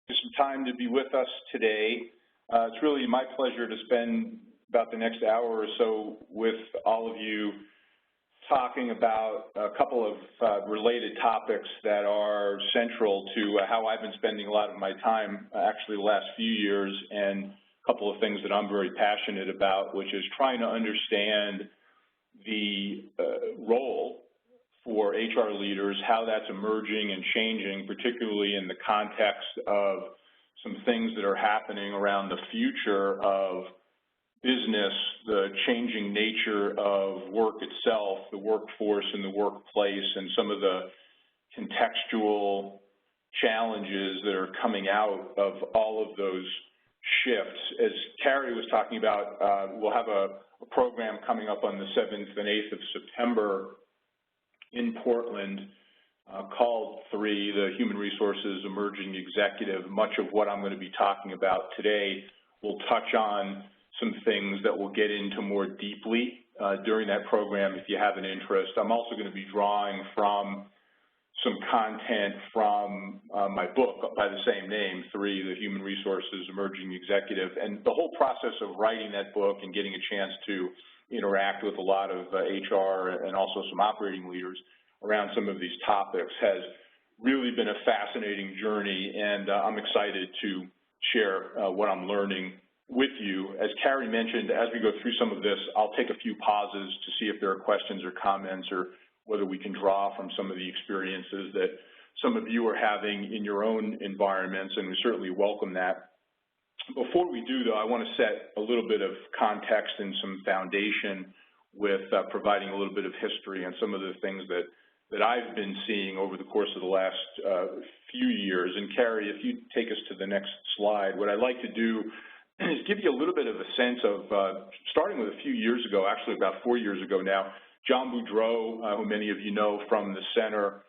some time to be with us today. It's really my pleasure to spend about the next hour or so with all of you talking about a couple of related topics that are central to how I've been spending a lot of my time actually the last few years, and a couple of things that I'm very passionate about, which is trying to understand the role for HR leaders, how that's emerging and changing, particularly in the context of some things that are happening around the future of business, the changing nature of work itself, the workforce and the workplace, and some of the contextual challenges that are coming out of all of those shifts. As Carrie was talking about, we'll have a program coming up on the 7th and 8th of September in Portland called 3, the Human Resources Emerging Executive. Much of what I'm going to be talking about today will touch on some things that we'll get into more deeply during that program if you have an interest. I'm also going to be drawing from some content from my book by the same name, 3, the Human Resources Emerging Executive. And the whole process of writing that book and getting a chance to interact with a lot of HR and also some operating leaders around some of these topics has really been a fascinating journey, and I'm excited to share what I'm learning with you. As Carrie mentioned, as we go through some of this, I'll take a few pauses to see if there are questions or comments or whether we can draw from some of the experiences that some of you are having in your own environments, and we certainly welcome that. Before we do, though, I want to set a little bit of context and some foundation with providing a little bit of history on some of the things that I've been seeing over the course of the last few years. And Carrie, if you take us to the next slide, what I'd like to do is give you a little bit of a sense of, starting with a few years ago, actually about 4 years ago now, John Boudreau, who many of you know from the center,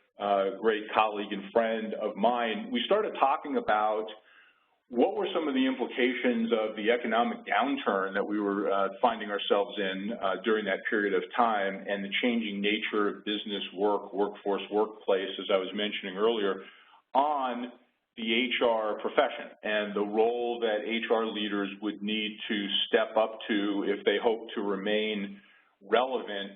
great colleague and friend of mine, we started talking about what were some of the implications of the economic downturn that we were finding ourselves in during that period of time, and the changing nature of business work, workforce, workplace, as I was mentioning earlier, on the HR profession and the role that HR leaders would need to step up to if they hope to remain relevant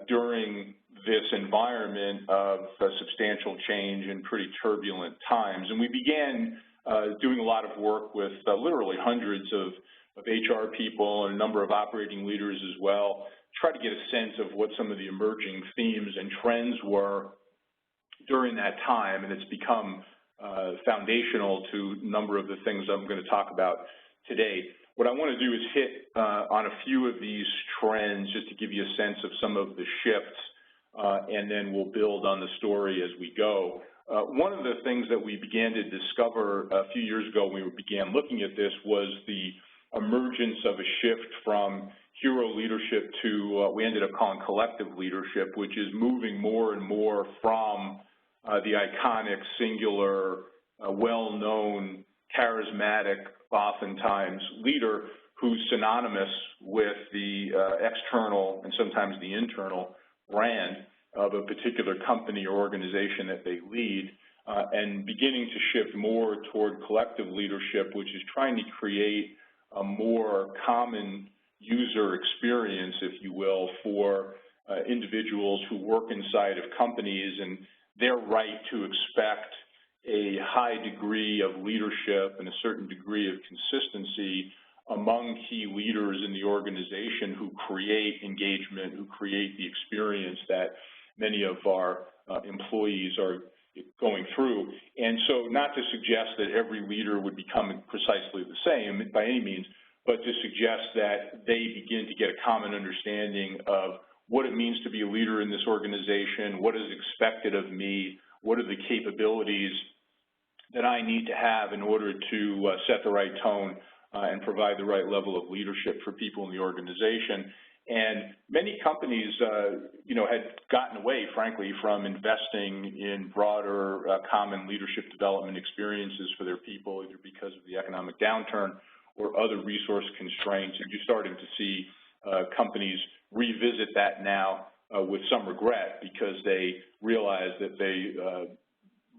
during this environment of substantial change and pretty turbulent times. And we began doing a lot of work with literally hundreds of HR people and a number of operating leaders as well, try to get a sense of what some of the emerging themes and trends were during that time, and it's become foundational to a number of the things I'm going to talk about today. What I want to do is hit on a few of these trends just to give you a sense of some of the shifts, and then we'll build on the story as we go. One of the things that we began to discover a few years ago when we began looking at this was the emergence of a shift from hero leadership to what we ended up calling collective leadership, which is moving more and more from the iconic, singular, well-known, charismatic, oftentimes, leader who's synonymous with the external and sometimes the internal brand of a particular company or organization that they lead, and beginning to shift more toward collective leadership, which is trying to create a more common user experience, if you will, for individuals who work inside of companies, and their right to expect a high degree of leadership and a certain degree of consistency among key leaders in the organization who create engagement, who create the experience that many of our employees are going through. And so not to suggest that every leader would become precisely the same by any means, but to suggest that they begin to get a common understanding of what it means to be a leader in this organization, what is expected of me, what are the capabilities that I need to have in order to set the right tone and provide the right level of leadership for people in the organization. And many companies, had gotten away, frankly, from investing in broader common leadership development experiences for their people, either because of the economic downturn or other resource constraints. And you're starting to see companies revisit that now with some regret, because they realize that they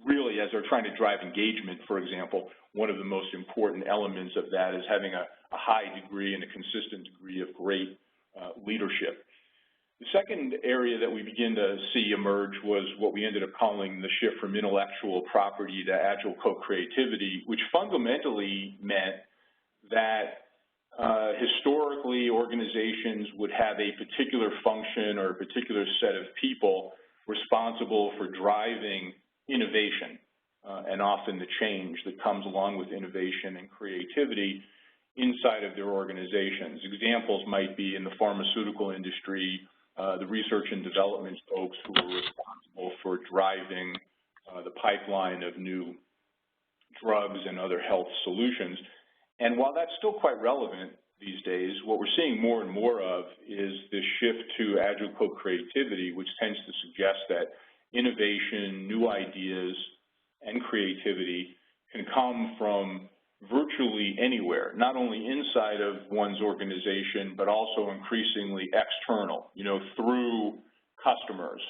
really, as they're trying to drive engagement, for example, one of the most important elements of that is having a high degree and a consistent degree of great leadership. The second area that we begin to see emerge was what we ended up calling the shift from intellectual property to agile co-creativity, which fundamentally meant that historically organizations would have a particular function or a particular set of people responsible for driving innovation and often the change that comes along with innovation and creativity inside of their organizations. Examples might be in the pharmaceutical industry, the research and development folks who are responsible for driving the pipeline of new drugs and other health solutions. And while that's still quite relevant these days, what we're seeing more and more of is this shift to agile co-creativity, which tends to suggest that innovation, new ideas, and creativity can come from virtually anywhere, not only inside of one's organization, but also increasingly external, through customers,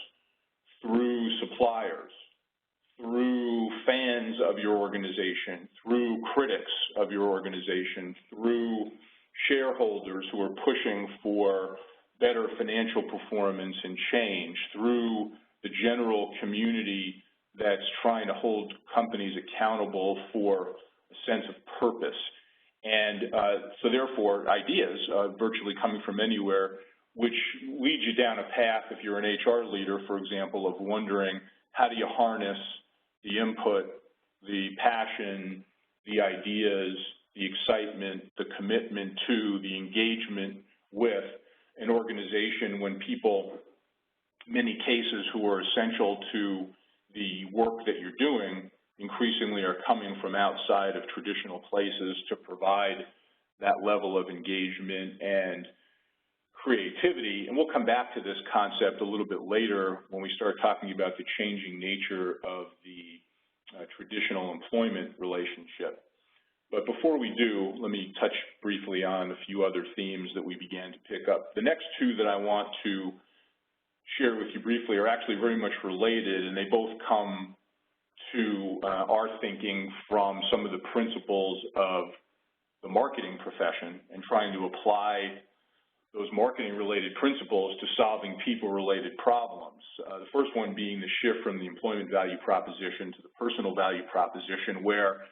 through suppliers, through fans of your organization, through critics of your organization, through shareholders who are pushing for better financial performance and change, through the general community that's trying to hold companies accountable for a sense of purpose. And so therefore, ideas virtually coming from anywhere, which leads you down a path, if you're an HR leader, for example, of wondering how do you harness the input, the passion, the ideas, the excitement, the commitment to, the engagement with an organization when people, many cases who are essential to the work that you're doing, increasingly are coming from outside of traditional places to provide that level of engagement and creativity. And we'll come back to this concept a little bit later when we start talking about the changing nature of the traditional employment relationship. But before we do, let me touch briefly on a few other themes that we began to pick up. The next two that I want to share with you briefly are actually very much related, and they both come to our thinking from some of the principles of the marketing profession and trying to apply those marketing-related principles to solving people-related problems. The first one being the shift from the employment value proposition to the personal value proposition, where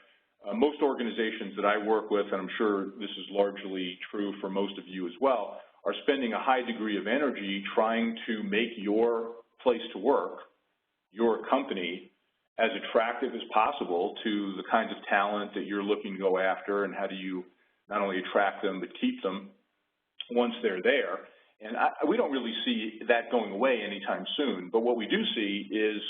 most organizations that I work with, and I'm sure this is largely true for most of you as well, are spending a high degree of energy trying to make your place to work, your company, as attractive as possible to the kinds of talent that you're looking to go after, and how do you not only attract them but keep them once they're there. And we don't really see that going away anytime soon, but what we do see is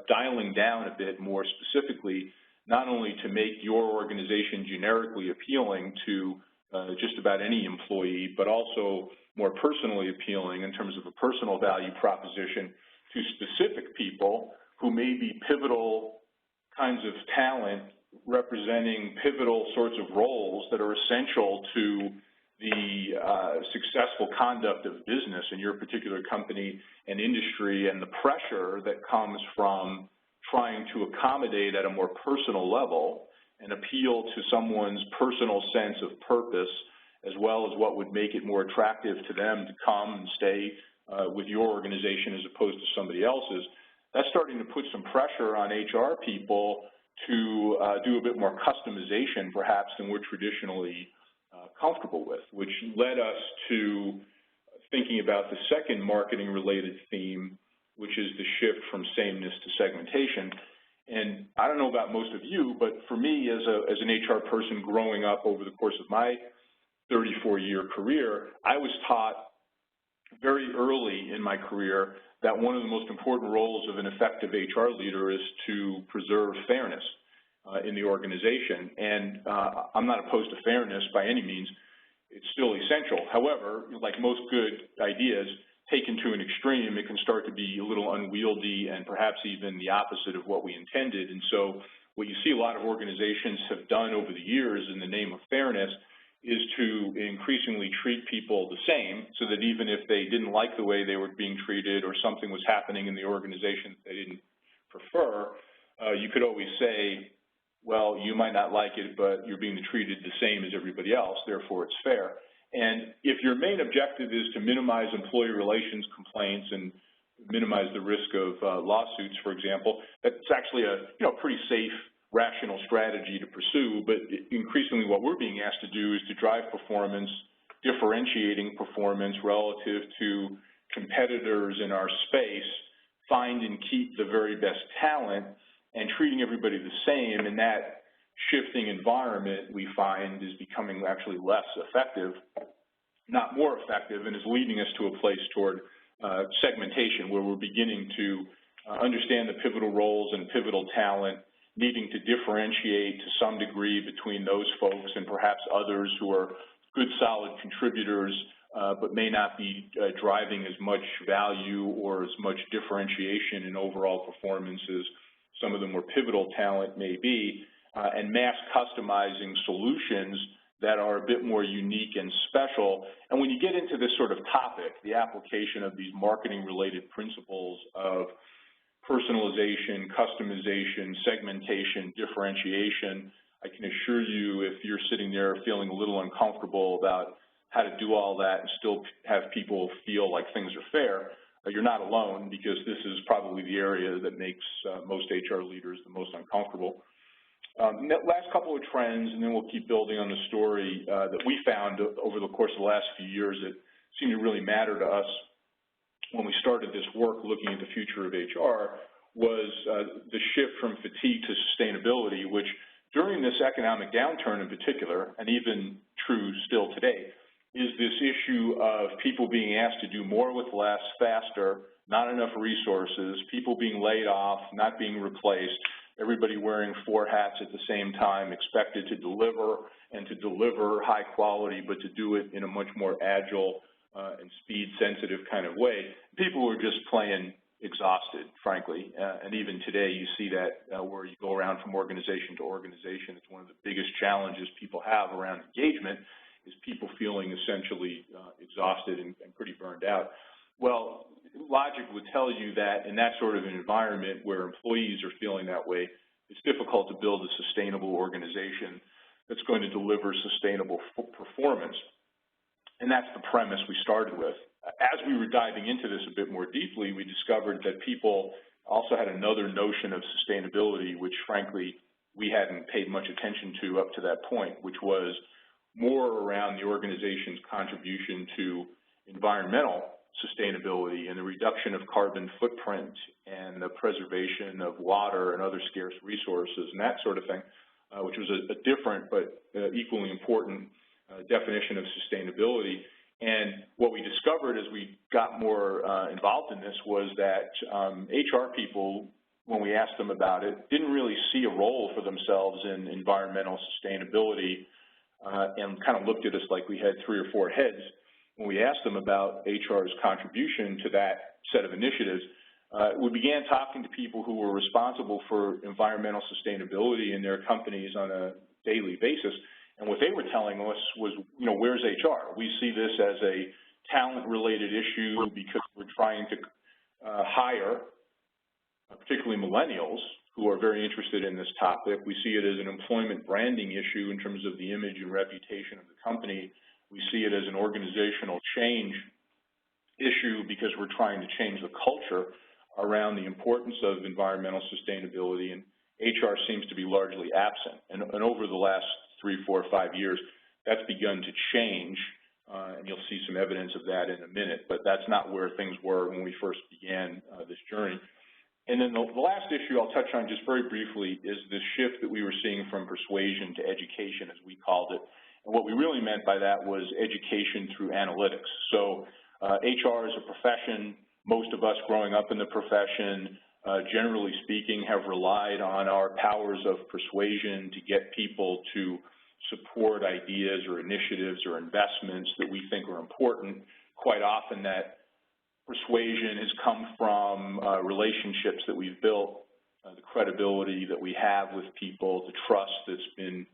dialing down a bit more specifically, not only to make your organization generically appealing to just about any employee, but also more personally appealing in terms of a personal value proposition to specific people who may be pivotal kinds of talent representing pivotal sorts of roles that are essential to the successful conduct of business in your particular company and industry, and the pressure that comes from trying to accommodate at a more personal level and appeal to someone's personal sense of purpose, as well as what would make it more attractive to them to come and stay with your organization as opposed to somebody else's. That's starting to put some pressure on HR people to do a bit more customization, perhaps, than we're traditionally comfortable with, which led us to thinking about the second marketing-related theme, which is the shift from sameness to segmentation. And I don't know about most of you, but for me as an HR person growing up over the course of my 34-year career, I was taught very early in my career that one of the most important roles of an effective HR leader is to preserve fairness in the organization. And I'm not opposed to fairness by any means. It's still essential. However, like most good ideas, taken to an extreme, it can start to be a little unwieldy and perhaps even the opposite of what we intended. And so what you see a lot of organizations have done over the years in the name of fairness is to increasingly treat people the same, so that even if they didn't like the way they were being treated or something was happening in the organization that they didn't prefer, you could always say, well, you might not like it, but you're being treated the same as everybody else, therefore it's fair. And if your main objective is to minimize employee relations complaints and minimize the risk of lawsuits, for example, that's actually a pretty safe, rational strategy to pursue. But increasingly what we're being asked to do is to drive performance, differentiating performance relative to competitors in our space, find and keep the very best talent, and treating everybody the same. And that shifting environment, we find, is becoming actually less effective, not more effective, and is leading us to a place toward segmentation, where we're beginning to understand the pivotal roles and pivotal talent, needing to differentiate to some degree between those folks and perhaps others who are good, solid contributors, but may not be driving as much value or as much differentiation in overall performance as some of the more pivotal talent may be, and mass customizing solutions that are a bit more unique and special. And when you get into this sort of topic, the application of these marketing-related principles of personalization, customization, segmentation, differentiation, I can assure you, if you're sitting there feeling a little uncomfortable about how to do all that and still have people feel like things are fair, you're not alone, because this is probably the area that makes most HR leaders the most uncomfortable. Last couple of trends, and then we'll keep building on the story that we found over the course of the last few years that seemed to really matter to us when we started this work looking at the future of HR, was the shift from fatigue to sustainability, which during this economic downturn in particular, and even true still today, is this issue of people being asked to do more with less, faster, not enough resources, people being laid off, not being replaced, everybody wearing 4 hats at the same time, expected to deliver and to deliver high quality, but to do it in a much more agile and speed-sensitive kind of way. People were just plain exhausted, frankly, and even today you see that where you go around from organization to organization. It's one of the biggest challenges people have around engagement, is people feeling essentially exhausted and pretty burned out. Well, logic would tell you that in that sort of an environment where employees are feeling that way, it's difficult to build a sustainable organization that's going to deliver sustainable performance. And that's the premise we started with. As we were diving into this a bit more deeply, we discovered that people also had another notion of sustainability, which frankly we hadn't paid much attention to up to that point, which was more around the organization's contribution to environmental sustainability and the reduction of carbon footprint and the preservation of water and other scarce resources and that sort of thing, which was a different but equally important definition of sustainability. And what we discovered as we got more involved in this was that HR people, when we asked them about it, didn't really see a role for themselves in environmental sustainability, and kind of looked at us like we had 3 or 4 heads. When we asked them about HR's contribution to that set of initiatives, we began talking to people who were responsible for environmental sustainability in their companies on a daily basis. And what they were telling us was, where's HR? We see this as a talent-related issue because we're trying to hire, particularly millennials, who are very interested in this topic. We see it as an employment branding issue in terms of the image and reputation of the company. We see it as an organizational change issue because we're trying to change the culture around the importance of environmental sustainability, and HR seems to be largely absent. And over the last 3, 4, 5 years, that's begun to change, and you'll see some evidence of that in a minute, but that's not where things were when we first began this journey. And then the last issue I'll touch on just very briefly is this shift that we were seeing from persuasion to education, as we called it. And what we really meant by that was education through analytics. So HR is a profession. Most of us growing up in the profession, generally speaking, have relied on our powers of persuasion to get people to support ideas or initiatives or investments that we think are important. Quite often that persuasion has come from relationships that we've built, the credibility that we have with people, the trust that's been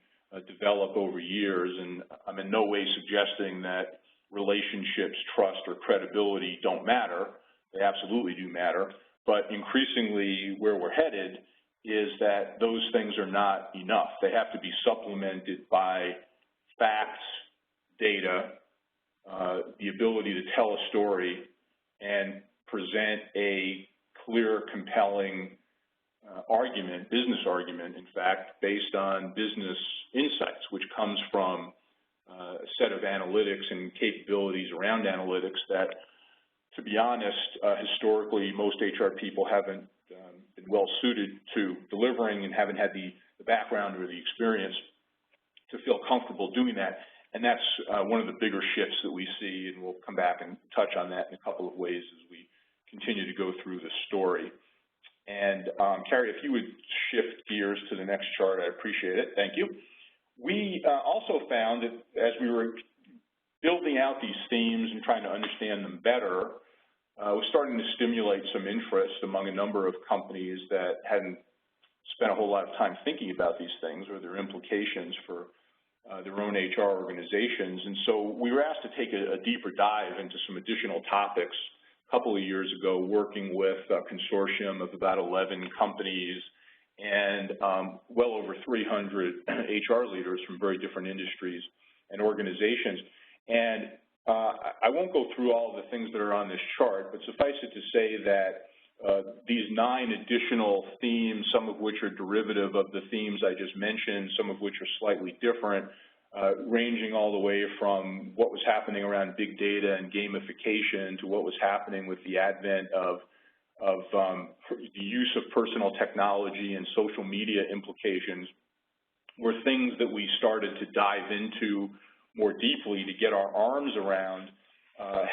developed over years. And I'm in no way suggesting that relationships, trust, or credibility don't matter. They absolutely do matter. But increasingly, where we're headed is that those things are not enough. They have to be supplemented by facts, data, the ability to tell a story and present a clear, compelling argument, business argument, in fact, based on business insights, which comes from a set of analytics and capabilities around analytics that, to be honest, historically, most HR people haven't been well suited to delivering and haven't had the background or the experience to feel comfortable doing that. And that's one of the bigger shifts that we see, and we'll come back and touch on that in a couple of ways as we continue to go through the story. And Carrie, if you would shift gears to the next chart, I'd appreciate it. Thank you. We also found that as we were building out these themes and trying to understand them better, was starting to stimulate some interest among a number of companies that hadn't spent a whole lot of time thinking about these things or their implications for their own HR organizations. And so we were asked to take a deeper dive into some additional topics a couple of years ago, working with a consortium of about 11 companies and well over 300 HR leaders from very different industries and organizations. And I won't go through all of the things that are on this chart, but suffice it to say that these 9 additional themes, some of which are derivative of the themes I just mentioned, some of which are slightly different, ranging all the way from what was happening around big data and gamification to what was happening with the advent of the use of personal technology and social media implications, were things that we started to dive into more deeply to get our arms around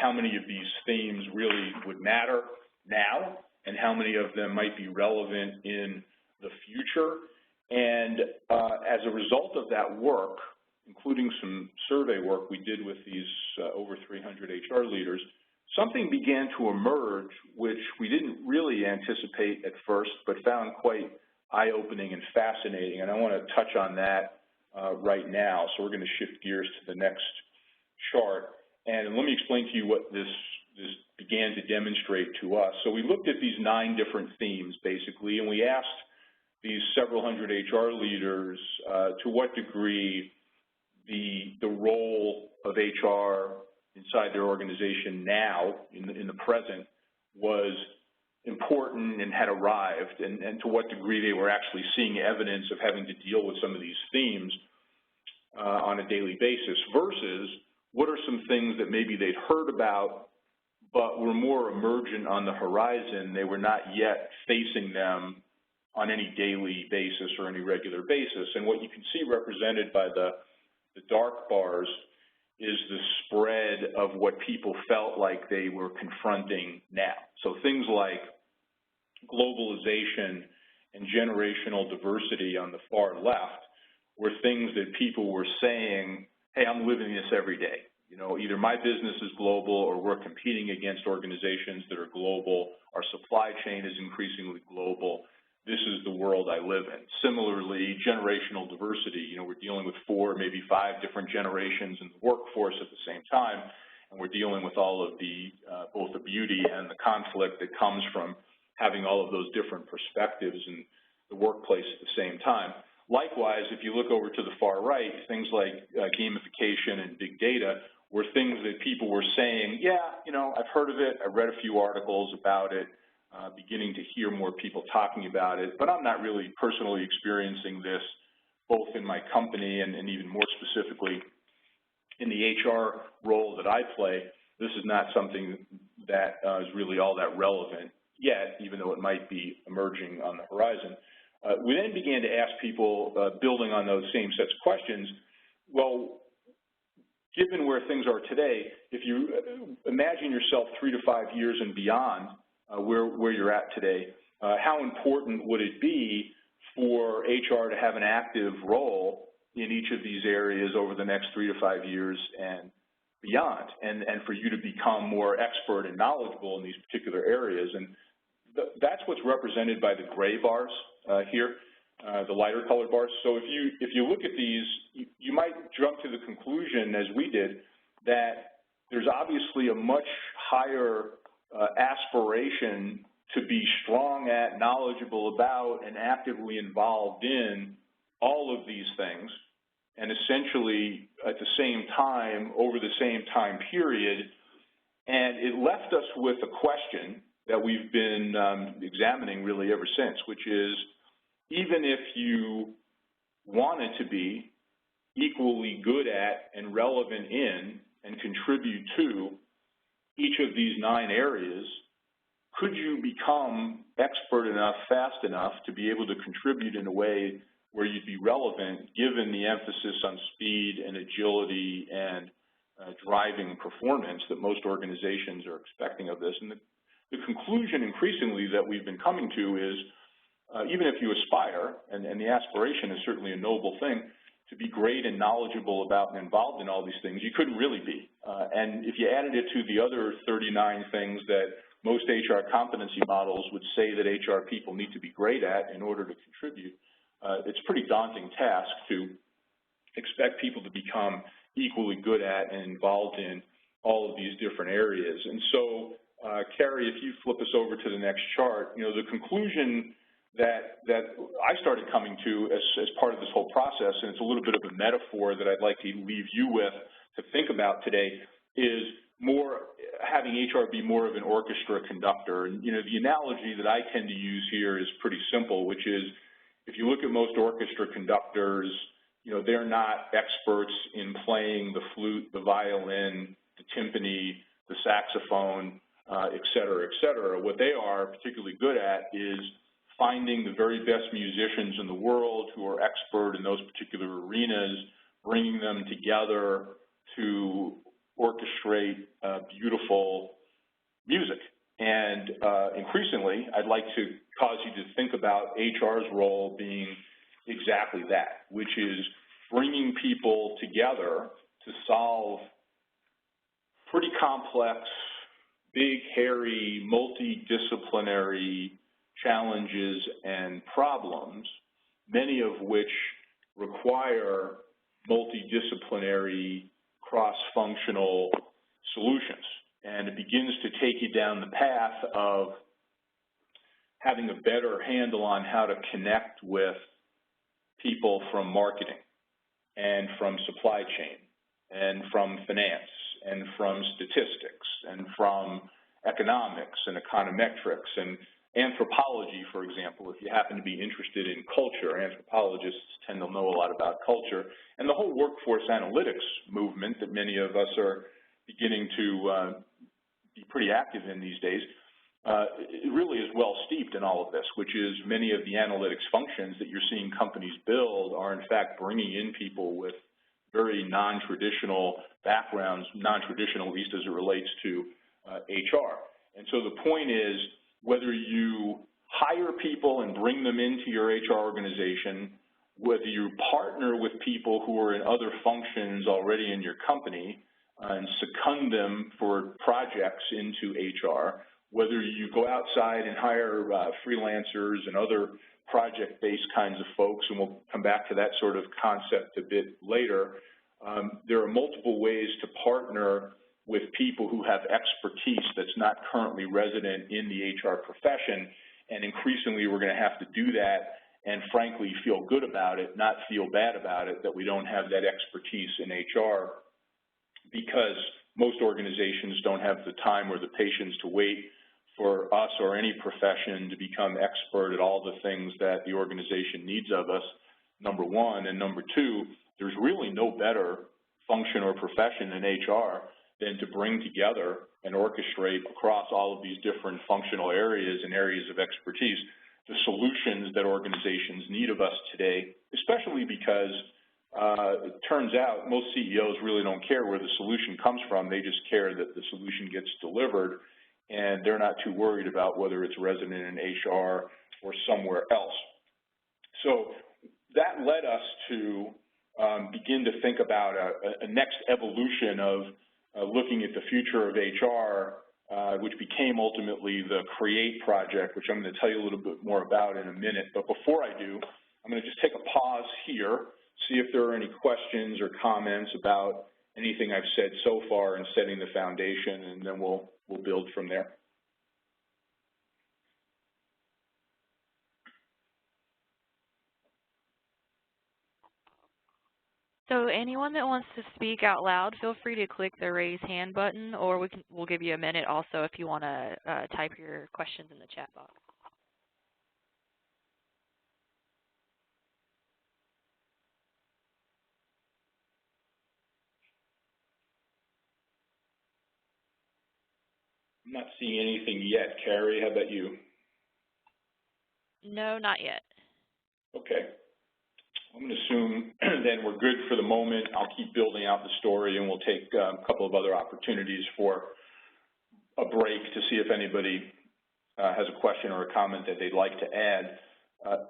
how many of these themes really would matter now and how many of them might be relevant in the future. And as a result of that work, including some survey work we did with these over 300 HR leaders, something began to emerge which we didn't really anticipate at first, but found quite eye-opening and fascinating. And I want to touch on that right now. So we're going to shift gears to the next chart. And let me explain to you what this began to demonstrate to us. So we looked at these 9 different themes, basically, and we asked these several hundred HR leaders to what degree the role of HR inside their organization now, in the present, was important and had arrived, and to what degree they were actually seeing evidence of having to deal with some of these themes on a daily basis, versus what are some things that maybe they'd heard about but were more emergent on the horizon. They were not yet facing them on any daily basis or any regular basis. And what you can see represented by the dark bars is the spread of what people felt like they were confronting now. So things like globalization and generational diversity on the far left were things that people were saying, hey, I'm living this every day. You know, either my business is global or we're competing against organizations that are global. Our supply chain is increasingly global. This is the world I live in. Similarly, generational diversity, you know, we're dealing with 4, maybe 5 different generations in the workforce at the same time, and we're dealing with all of the, both the beauty and the conflict that comes from having all of those different perspectives in the workplace at the same time. Likewise, if you look over to the far right, things like gamification and big data were things that people were saying, yeah, you know, I've heard of it, I've read a few articles about it, beginning to hear more people talking about it, but I'm not really personally experiencing this both in my company and even more specifically in the HR role that I play. This is not something that is really all that relevant yet, even though it might be emerging on the horizon. We then began to ask people, building on those same sets of questions, well, given where things are today, if you imagine yourself 3 to 5 years and beyond, where you're at today, how important would it be for HR to have an active role in each of these areas over the next 3 to 5 years and beyond, and for you to become more expert and knowledgeable in these particular areas? And that's what's represented by the gray bars here, the lighter colored bars. So if you look at these, you might jump to the conclusion, as we did, that there's obviously a much higher aspiration to be belong at, knowledgeable about, and actively involved in all of these things, and essentially at the same time, over the same time period. And it left us with a question that we've been examining really ever since, which is, even if you wanted to be equally good at and relevant in and contribute to each of these 9 areas, could you become expert enough, fast enough to be able to contribute in a way where you'd be relevant, given the emphasis on speed and agility and driving performance that most organizations are expecting of this? And the conclusion increasingly that we've been coming to is, even if you aspire, and the aspiration is certainly a noble thing, to be great and knowledgeable about and involved in all these things, you couldn't really be. And if you added it to the other 39 things that most HR competency models would say that HR people need to be great at in order to contribute, it's a pretty daunting task to expect people to become equally good at and involved in all of these different areas. And so, Carrie, if you flip us over to the next chart, the conclusion that I started coming to as part of this whole process, and it's a little bit of a metaphor that I'd like to leave you with to think about today, is having HR be more of an orchestra conductor. And the analogy that I tend to use here is pretty simple, which is, if you look at most orchestra conductors, they're not experts in playing the flute, the violin, the timpani, the saxophone, et cetera, et cetera. What they are particularly good at is finding the very best musicians in the world who are expert in those particular arenas, bringing them together to orchestrate beautiful music. And increasingly, I'd like to cause you to think about HR's role being exactly that, which is bringing people together to solve pretty complex, big, hairy, multidisciplinary challenges and problems, many of which require multidisciplinary, cross-functional solutions. And it begins to take you down the path of having a better handle on how to connect with people from marketing and from supply chain and from finance and from statistics and from economics and econometrics and anthropology, for example. If you happen to be interested in culture, anthropologists tend to know a lot about culture, and the whole workforce analytics movement that many of us are beginning to be pretty active in these days, it really is well steeped in all of this, which is many of the analytics functions that you're seeing companies build are in fact bringing in people with very non-traditional backgrounds, non-traditional at least as it relates to HR. And so the point is, whether you hire people and bring them into your HR organization, whether you partner with people who are in other functions already in your company and second them for projects into HR, whether you go outside and hire freelancers and other project-based kinds of folks, and we'll come back to that sort of concept a bit later, there are multiple ways to partner with people who have expertise that's not currently resident in the HR profession, and increasingly we're going to have to do that and frankly feel good about it, not feel bad about it, that we don't have that expertise in HR, because most organizations don't have the time or the patience to wait for us or any profession to become expert at all the things that the organization needs of us, number one. And number two, there's really no better function or profession in HR than to bring together and orchestrate across all of these different functional areas and areas of expertise the solutions that organizations need of us today, especially because it turns out most CEOs really don't care where the solution comes from. They just care that the solution gets delivered, and they're not too worried about whether it's resident in HR or somewhere else. So that led us to begin to think about a next evolution of looking at the future of HR, which became ultimately the CREATE project, which I'm going to tell you a little bit more about in a minute. But before I do, I'm going to just take a pause here, see if there are any questions or comments about anything I've said so far in setting the foundation, and then we'll build from there. So anyone that wants to speak out loud, feel free to click the raise hand button, or we'll give you a minute also if you want to type your questions in the chat box. I'm not seeing anything yet. Carrie, how about you? No, not yet. Okay. I'm going to assume then we're good for the moment. I'll keep building out the story, and we'll take a couple of other opportunities for a break to see if anybody has a question or a comment that they'd like to add.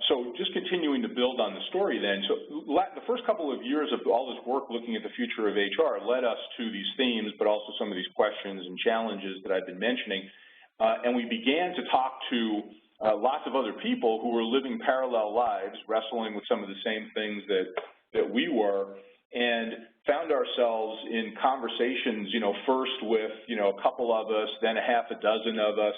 So just continuing to build on the story then. So the first couple of years of all this work looking at the future of HR led us to these themes, but also some of these questions and challenges that I've been mentioning. And we began to talk to lots of other people who were living parallel lives, wrestling with some of the same things that we were, and found ourselves in conversations, first with, a couple of us, then a half a dozen of us,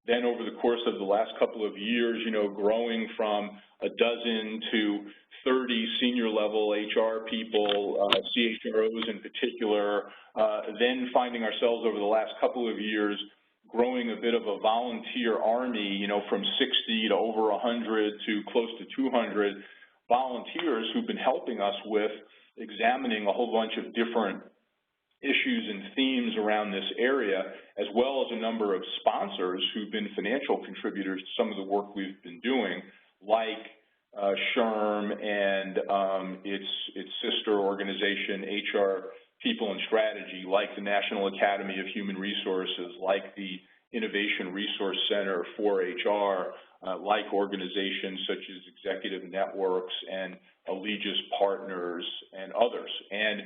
then over the course of the last couple of years, growing from a dozen to 30 senior level HR people, CHROs in particular, then finding ourselves over the last couple of years growing a bit of a volunteer army, from 60 to over 100 to close to 200 volunteers who've been helping us with examining a whole bunch of different issues and themes around this area, as well as a number of sponsors who've been financial contributors to some of the work we've been doing, like SHRM and its sister organization, HR People and Strategy, like the National Academy of Human Resources, like the Innovation Resource Center for HR, like organizations such as Executive Networks and Allegis Partners and others. And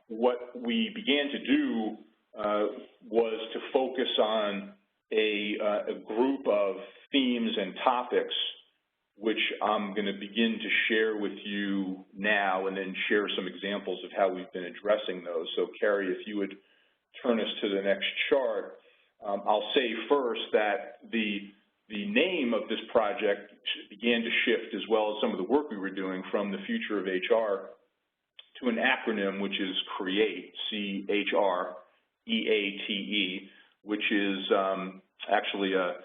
what we began to do was to focus on a group of themes and topics which I'm going to begin to share with you now and then share some examples of how we've been addressing those. So, Carrie, if you would turn us to the next chart, I'll say first that the name of this project began to shift, as well as some of the work we were doing, from the future of HR to an acronym which is CREATE, C-H-R-E-A-T-E, which is actually a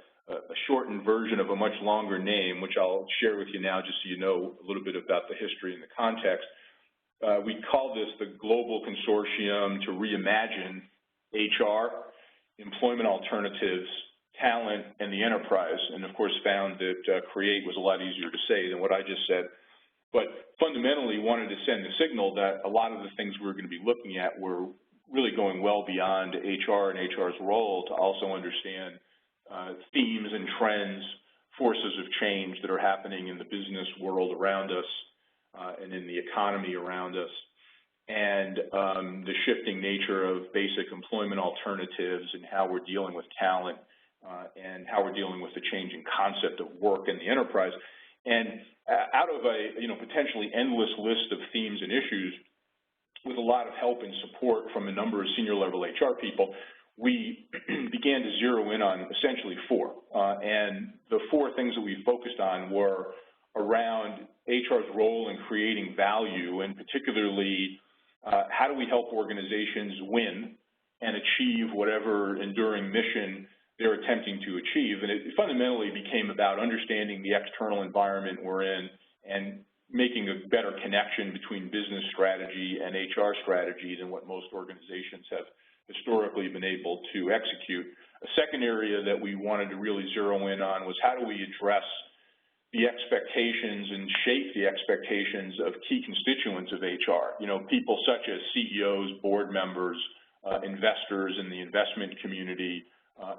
shortened version of a much longer name, which I'll share with you now just so you know a little bit about the history and the context. We call this the Global Consortium to Reimagine HR, Employment Alternatives, Talent, and the Enterprise, and of course found that CREATE was a lot easier to say than what I just said. But fundamentally wanted to send the signal that a lot of the things we were going to be looking at were really going well beyond HR and HR's role to also understand themes and trends, forces of change that are happening in the business world around us and in the economy around us, and the shifting nature of basic employment alternatives and how we're dealing with talent and how we're dealing with the changing concept of work in the enterprise. And out of a potentially endless list of themes and issues, with a lot of help and support from a number of senior level HR people, we began to zero in on essentially four. And the four things that we focused on were around HR's role in creating value, and particularly how do we help organizations win and achieve whatever enduring mission they're attempting to achieve. And it fundamentally became about understanding the external environment we're in and making a better connection between business strategy and HR strategy than what most organizations have historically been able to execute. A second area that we wanted to really zero in on was how do we address the expectations and shape the expectations of key constituents of HR, people such as CEOs, board members, investors in the investment community,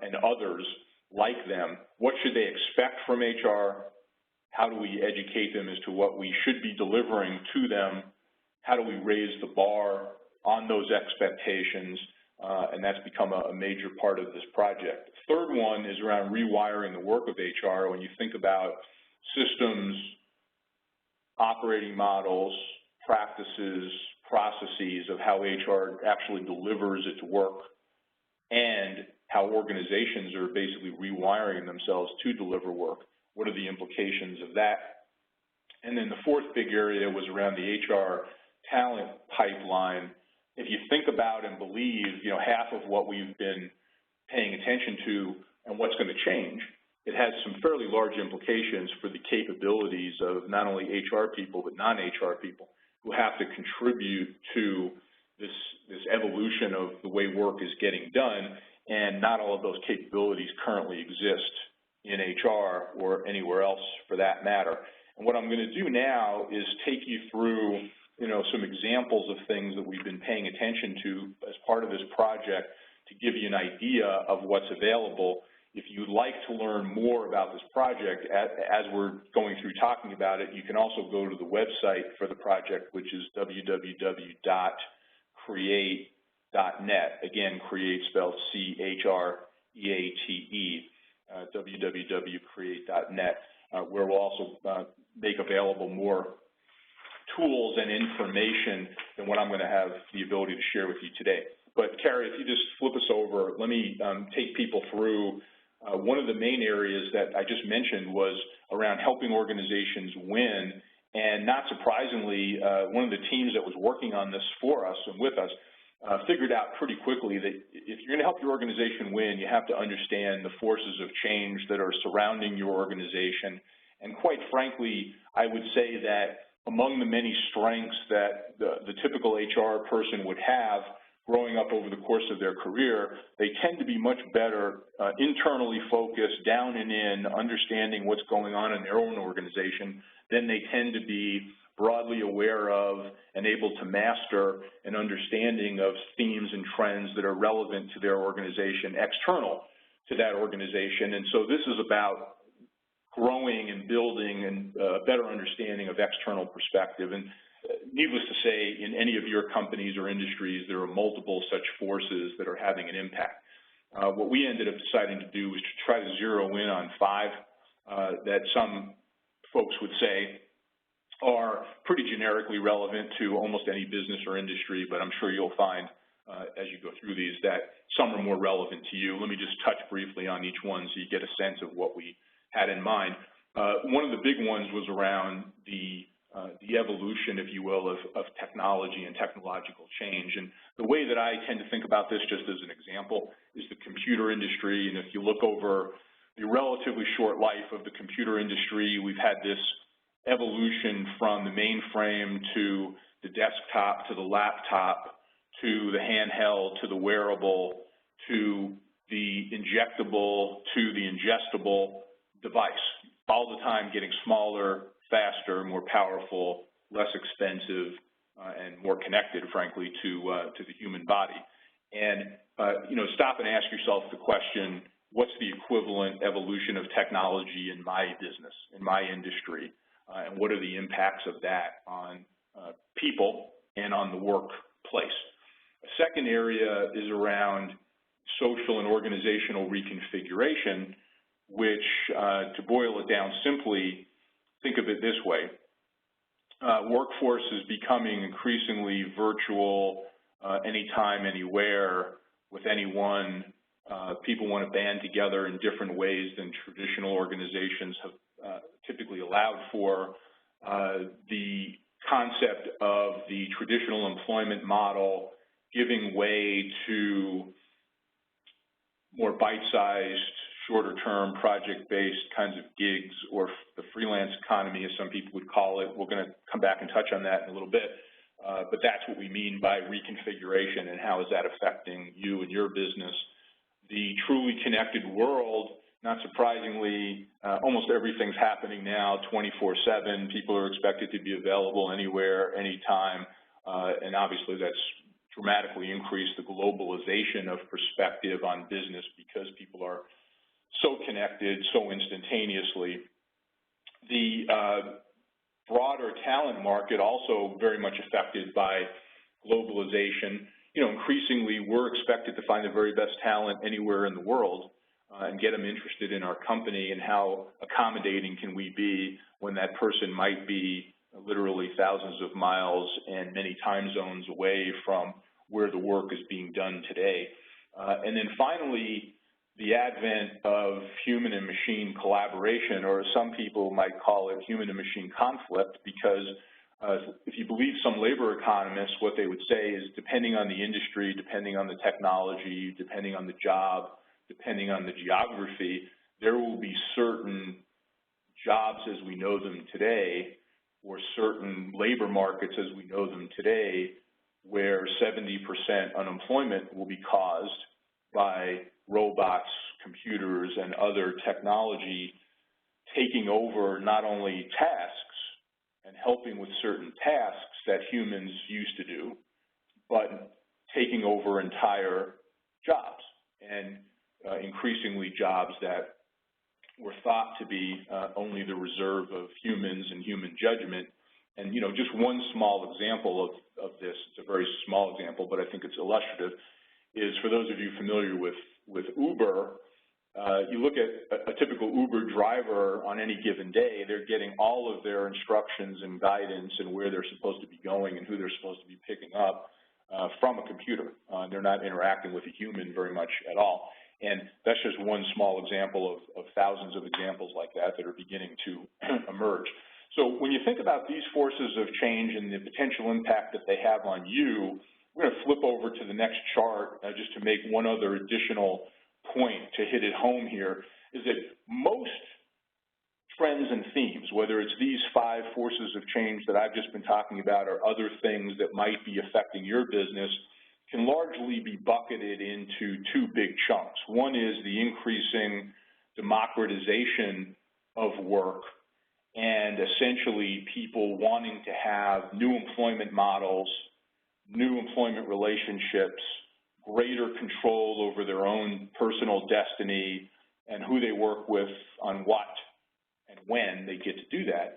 and others like them. What should they expect from HR? How do we educate them as to what we should be delivering to them? How do we raise the bar on those expectations? And that's become a major part of this project. The third one is around rewiring the work of HR. When you think about systems, operating models, practices, processes of how HR actually delivers its work, and how organizations are basically rewiring themselves to deliver work. What are the implications of that? And then the fourth big area was around the HR talent pipeline, if you think about and believe, half of what we've been paying attention to and what's going to change, it has some fairly large implications for the capabilities of not only HR people but non-HR people who have to contribute to this evolution of the way work is getting done, and not all of those capabilities currently exist in HR or anywhere else for that matter. And what I'm going to do now is take you through, some examples of things that we've been paying attention to as part of this project to give you an idea of what's available. If you'd like to learn more about this project, as we're going through talking about it, you can also go to the website for the project, which is www.create.net. Again, create spelled C-H-R-E-A-T-E, www.create.net, where we'll also make available more tools and information than what I'm going to have the ability to share with you today. But, Carrie, if you just flip us over, let me take people through one of the main areas that I just mentioned was around helping organizations win. And not surprisingly, one of the teams that was working on this for us and with us figured out pretty quickly that if you're going to help your organization win, you have to understand the forces of change that are surrounding your organization. And quite frankly, I would say that among the many strengths that the typical HR person would have growing up over the course of their career, they tend to be much better internally focused, down and in, understanding what's going on in their own organization than they tend to be broadly aware of and able to master an understanding of themes and trends that are relevant to their organization, external to that organization. And so this is about growing and building and a better understanding of external perspective. And needless to say, in any of your companies or industries, there are multiple such forces that are having an impact. What we ended up deciding to do was to try to zero in on 5 that some folks would say are pretty generically relevant to almost any business or industry, but I'm sure you'll find as you go through these that some are more relevant to you. Let me just touch briefly on each one so you get a sense of what we had in mind. One of the big ones was around the evolution, if you will, of technology and technological change. And the way that I tend to think about this, just as an example, is the computer industry. And if you look over the relatively short life of the computer industry, we've had this evolution from the mainframe to the desktop to the laptop to the handheld to the wearable to the injectable to the ingestible device, all the time getting smaller, faster, more powerful, less expensive, and more connected, frankly, to the human body. And, stop and ask yourself the question, what's the equivalent evolution of technology in my business, in my industry, and what are the impacts of that on people and on the workplace? A second area is around social and organizational reconfiguration, which, to boil it down simply, think of it this way. Workforce is becoming increasingly virtual, anytime, anywhere, with anyone. People want to band together in different ways than traditional organizations have typically allowed for. The concept of the traditional employment model giving way to more bite-sized, shorter-term, project-based kinds of gigs, or the freelance economy, as some people would call it. We're going to come back and touch on that in a little bit, but that's what we mean by reconfiguration and how is that affecting you and your business. The truly connected world, not surprisingly, almost everything's happening now 24/7. People are expected to be available anywhere, anytime, and obviously that's dramatically increased the globalization of perspective on business because people are so connected, so instantaneously. The broader talent market also very much affected by globalization. Increasingly we're expected to find the very best talent anywhere in the world and get them interested in our company, and how accommodating can we be when that person might be literally thousands of miles and many time zones away from where the work is being done today. And then finally, the advent of human and machine collaboration, or some people might call it human and machine conflict, because If you believe some labor economists, what they would say is depending on the industry, depending on the technology, depending on the job, depending on the geography, there will be certain jobs as we know them today or certain labor markets as we know them today where 70% unemployment will be caused by robots, computers, and other technology taking over not only tasks and helping with certain tasks that humans used to do, but taking over entire jobs and increasingly jobs that were thought to be only the reserve of humans and human judgment. And, just one small example of this, it's a very small example, but I think it's illustrative, is for those of you familiar with Uber, you look at a typical Uber driver on any given day, they're getting all of their instructions and guidance and where they're supposed to be going and who they're supposed to be picking up from a computer. They're not interacting with a human very much at all. And that's just one small example of thousands of examples like that that are beginning to emerge. So when you think about these forces of change and the potential impact that they have on you, we're going to flip over to the next chart just to make one other additional point to hit it home here, is that most trends and themes, whether it's these 5 forces of change that I've just been talking about or other things that might be affecting your business, can largely be bucketed into 2 big chunks. One is the increasing democratization of work and essentially people wanting to have new employment models, new employment relationships, greater control over their own personal destiny and who they work with on what and when they get to do that,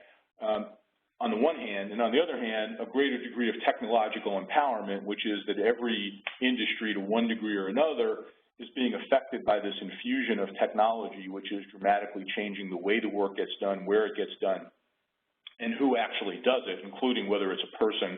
on the one hand. And on the other hand, a greater degree of technological empowerment, which is that every industry to one degree or another is being affected by this infusion of technology, which is dramatically changing the way the work gets done, where it gets done, and who actually does it, including whether it's a person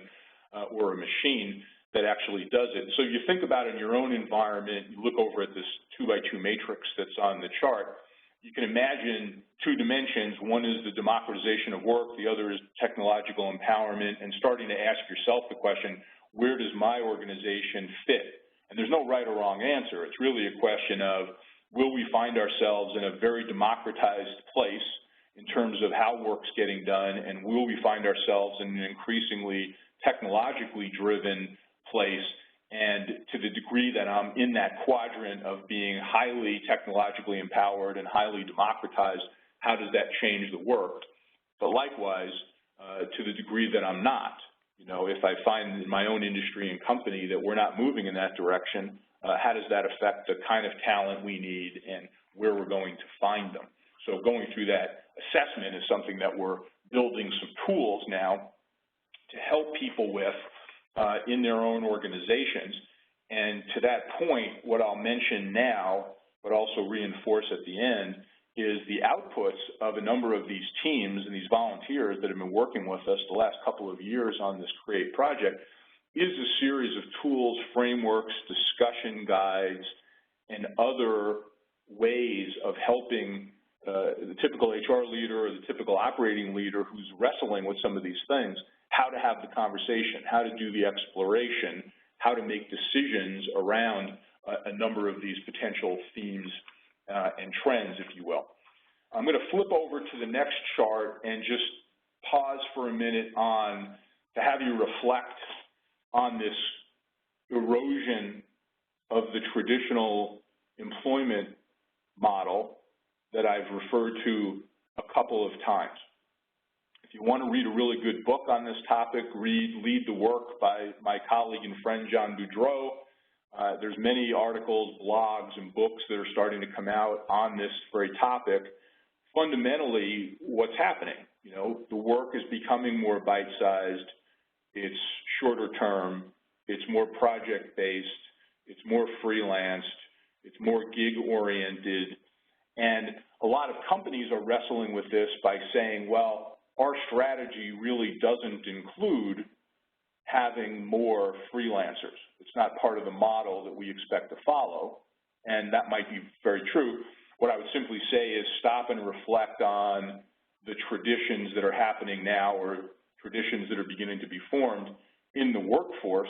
or a machine that actually does it. So you think about in your own environment, you look over at this 2x2 matrix that's on the chart, you can imagine 2 dimensions. One is the democratization of work, the other is technological empowerment, and starting to ask yourself the question, where does my organization fit? And there's no right or wrong answer. It's really a question of, will we find ourselves in a very democratized place in terms of how work's getting done, and will we find ourselves in an increasingly technologically driven place? And to the degree that I'm in that quadrant of being highly technologically empowered and highly democratized, how does that change the work? But likewise, to the degree that I'm not, if I find in my own industry and company that we're not moving in that direction, how does that affect the kind of talent we need and where we're going to find them? So going through that assessment is something that we're building some tools now to help people with in their own organizations. And to that point, what I'll mention now, but also reinforce at the end, is the outputs of a number of these teams and these volunteers that have been working with us the last couple of years on this CREATE project is a series of tools, frameworks, discussion guides, and other ways of helping the typical HR leader or the typical operating leader who's wrestling with some of these things, how to have the conversation, how to do the exploration, how to make decisions around a number of these potential themes and trends, if you will. I'm going to flip over to the next chart and just pause for a minute to have you reflect on this erosion of the traditional employment model that I've referred to a couple of times. If you want to read a really good book on this topic, read Lead the Work by my colleague and friend John Boudreau. There's many articles, blogs, and books that are starting to come out on this very topic. Fundamentally, what's happening? The work is becoming more bite-sized, it's shorter term, it's more project-based, it's more freelanced, it's more gig-oriented, and a lot of companies are wrestling with this by saying, well, our strategy really doesn't include having more freelancers. It's not part of the model that we expect to follow, and that might be very true. What I would simply say is stop and reflect on the traditions that are happening now, or traditions that are beginning to be formed in the workforce,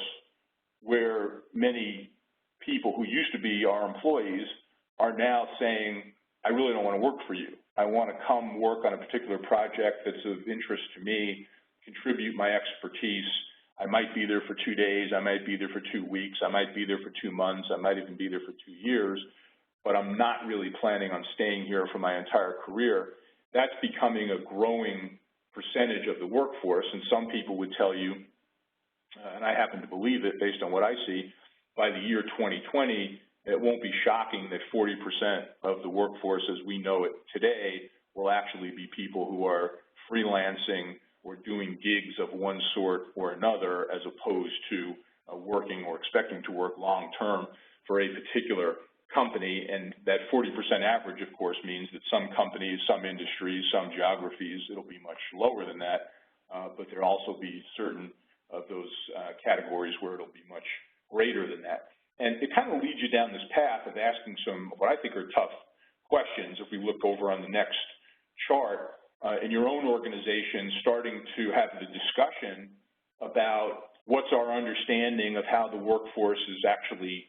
where many people who used to be our employees are now saying, I really don't want to work for you. I want to come work on a particular project that's of interest to me, contribute my expertise. I might be there for 2 days, I might be there for 2 weeks, I might be there for 2 months, I might even be there for 2 years, but I'm not really planning on staying here for my entire career. That's becoming a growing percentage of the workforce, and some people would tell you, and I happen to believe it based on what I see, by the year 2020, it won't be shocking that 40% of the workforce as we know it today will actually be people who are freelancing or doing gigs of one sort or another, as opposed to working or expecting to work long-term for a particular company. And that 40% average, of course, means that some companies, some industries, some geographies, it'll be much lower than that, but there'll also be certain of those categories where it'll be much greater than that. And it kind of leads you down this path of asking some, what I think are tough questions. If we look over on the next chart, in your own organization, starting to have the discussion about what's our understanding of how the workforce is actually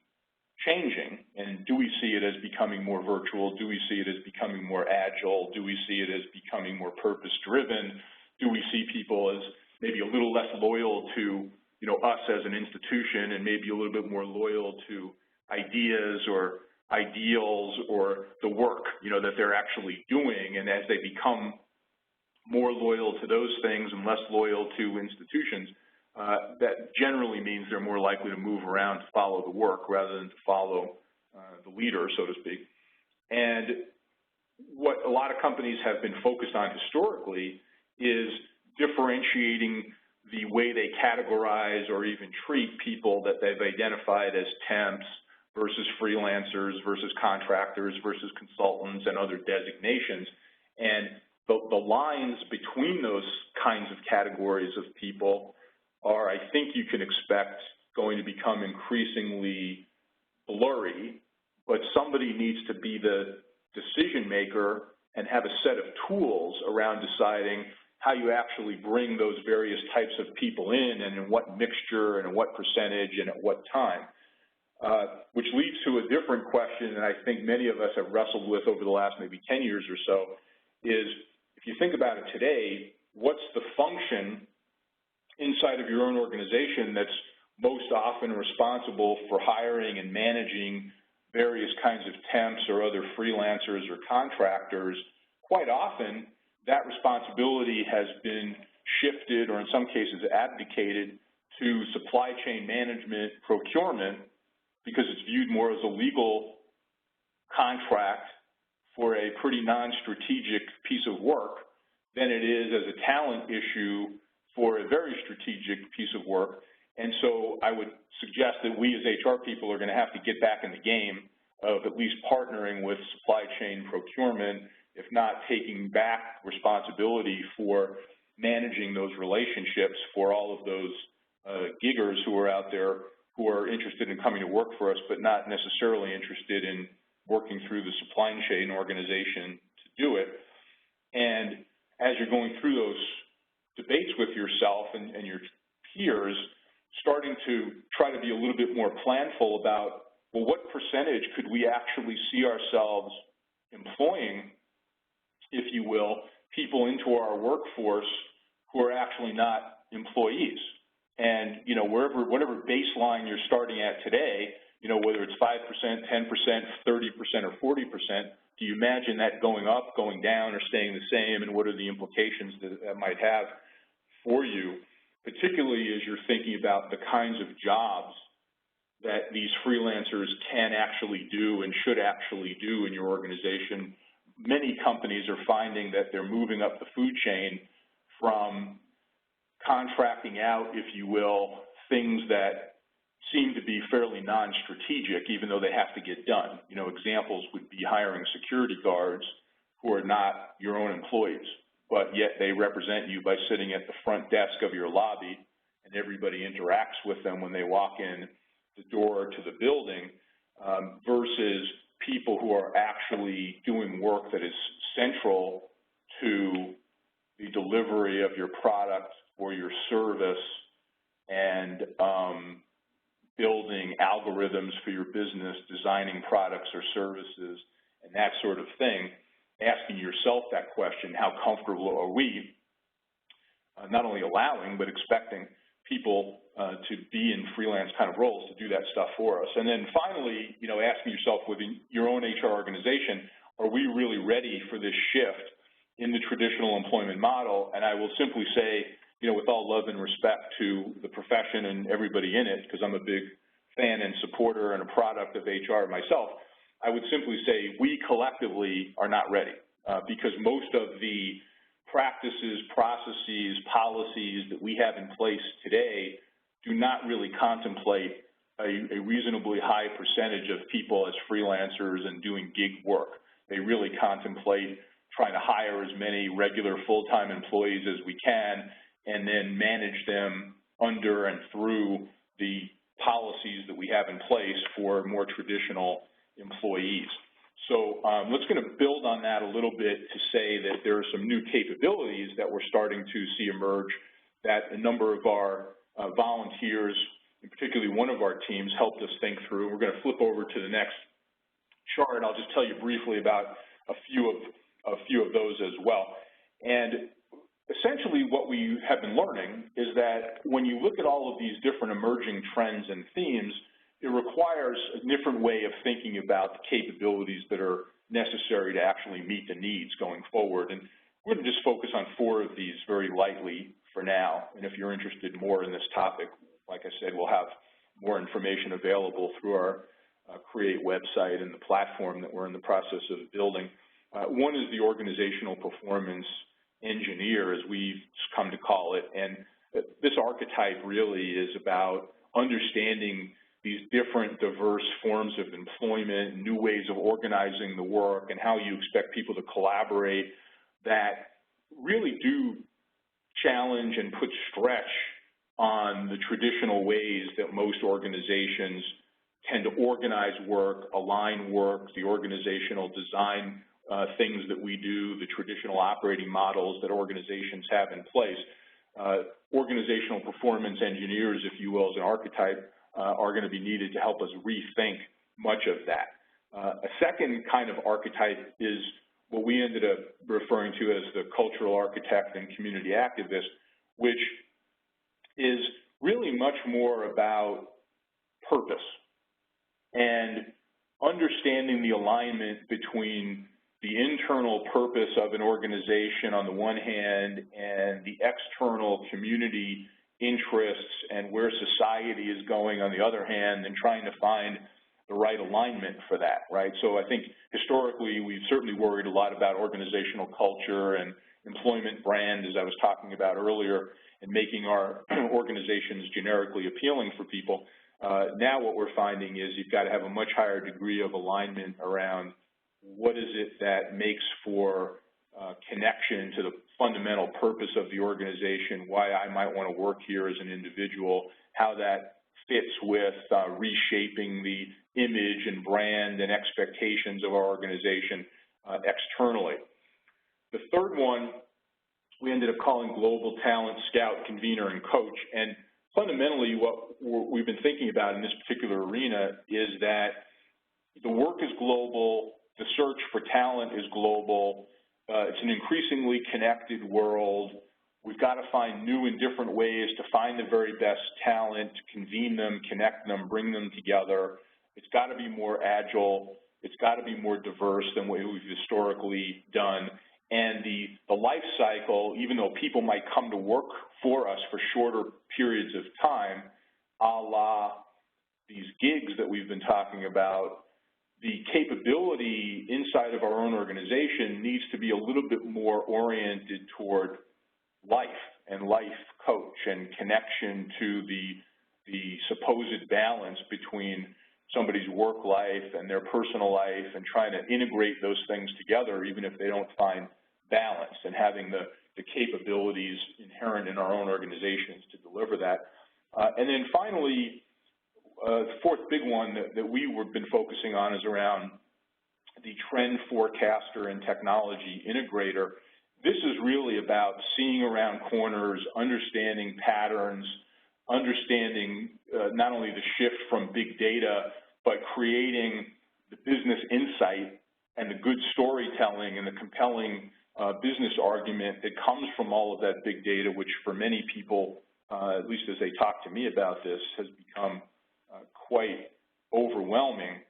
changing, and do we see it as becoming more virtual? Do we see it as becoming more agile? Do we see it as becoming more purpose-driven? Do we see people as maybe a little less loyal to us as an institution, and maybe a little bit more loyal to ideas or ideals or the work, that they're actually doing? And as they become more loyal to those things and less loyal to institutions, that generally means they're more likely to move around to follow the work rather than to follow the leader, so to speak. And what a lot of companies have been focused on historically is differentiating the way they categorize or even treat people that they've identified as temps versus freelancers versus contractors versus consultants and other designations. And the lines between those kinds of categories of people are, I think you can expect, going to become increasingly blurry, but somebody needs to be the decision maker and have a set of tools around deciding how you actually bring those various types of people in, and in what mixture and in what percentage and at what time. Which leads to a different question that I think many of us have wrestled with over the last maybe 10 years or so, is if you think about it today, what's the function inside of your own organization that's most often responsible for hiring and managing various kinds of temps or other freelancers or contractors? Quite often, that responsibility has been shifted, or in some cases abdicated, to supply chain management, procurement, because it's viewed more as a legal contract for a pretty non-strategic piece of work than it is as a talent issue for a very strategic piece of work. And so I would suggest that we as HR people are going to have to get back in the game of at least partnering with supply chain procurement, if not taking back responsibility for managing those relationships for all of those giggers who are out there who are interested in coming to work for us, but not necessarily interested in working through the supply chain organization to do it. And as you're going through those debates with yourself and your peers, starting to try to be a little bit more planful about, well, what percentage could we actually see ourselves employing, if you will, people into our workforce who are actually not employees. And, whatever baseline you're starting at today, whether it's 5%, 10%, 30%, or 40%, do you imagine that going up, going down, or staying the same, and what are the implications that might have for you, particularly as you're thinking about the kinds of jobs that these freelancers can actually do and should actually do in your organization? Many companies are finding that they're moving up the food chain from contracting out, if you will, things that seem to be fairly non-strategic, even though they have to get done. Examples would be hiring security guards who are not your own employees, but yet they represent you by sitting at the front desk of your lobby, and everybody interacts with them when they walk in the door to the building, versus people who are actually doing work that is central to the delivery of your product or your service and building algorithms for your business, designing products or services, and that sort of thing, asking yourself that question, how comfortable are we not only allowing but expecting people to be in freelance kind of roles to do that stuff for us. And then finally, asking yourself within your own HR organization, are we really ready for this shift in the traditional employment model? And I will simply say, with all love and respect to the profession and everybody in it, because I'm a big fan and supporter and a product of HR myself, I would simply say we collectively are not ready because most of the practices, processes, policies that we have in place today do not really contemplate a reasonably high percentage of people as freelancers and doing gig work. They really contemplate trying to hire as many regular full-time employees as we can and then manage them under and through the policies that we have in place for more traditional employees. So let's going to build on that a little bit to say that there are some new capabilities that we're starting to see emerge that a number of our volunteers, and particularly one of our teams, helped us think through. We're going to flip over to the next chart. I'll just tell you briefly about a few of those as well. And essentially what we have been learning is that when you look at all of these different emerging trends and themes, it requires a different way of thinking about the capabilities that are necessary to actually meet the needs going forward. And we're going to just focus on 4 of these very lightly for now. And if you're interested more in this topic, like I said, we'll have more information available through our Create website and the platform that we're in the process of building. One is the organizational performance engineer, as we've come to call it. And this archetype really is about understanding these different diverse forms of employment, new ways of organizing the work, and how you expect people to collaborate that really do challenge and put stretch on the traditional ways that most organizations tend to organize work, align work, the organizational design things that we do, the traditional operating models that organizations have in place. Organizational performance engineers, if you will, as an archetype, are going to be needed to help us rethink much of that. A second kind of archetype is what we ended up referring to as the cultural architect and community activist, which is really much more about purpose and understanding the alignment between the internal purpose of an organization on the one hand and the external community interests and where society is going on the other hand, and trying to find the right alignment for that, right? So I think historically we've certainly worried a lot about organizational culture and employment brand, as I was talking about earlier, and making our organizations generically appealing for people. Now what we're finding is you've got to have a much higher degree of alignment around what is it that makes for connection to the fundamental purpose of the organization, why I might want to work here as an individual, how that fits with reshaping the image and brand and expectations of our organization externally. The third one we ended up calling Global Talent Scout, Convener, and Coach. And fundamentally what we've been thinking about in this particular arena is that the work is global, the search for talent is global, it's an increasingly connected world. We've got to find new and different ways to find the very best talent, to convene them, connect them, bring them together. It's got to be more agile. It's got to be more diverse than what we've historically done. And the life cycle, even though people might come to work for us for shorter periods of time, a la these gigs that we've been talking about, the capability inside of our own organization needs to be a little bit more oriented toward life and life coach and connection to the supposed balance between somebody's work life and their personal life, and trying to integrate those things together even if they don't find balance, and having the capabilities inherent in our own organizations to deliver that. And then finally, the fourth big one that we've been focusing on is around the trend forecaster and technology integrator. this is really about seeing around corners, understanding patterns, understanding not only the shift from big data, but creating the business insight and the good storytelling and the compelling business argument that comes from all of that big data, which for many people, at least as they talk to me about this, has become quite overwhelming.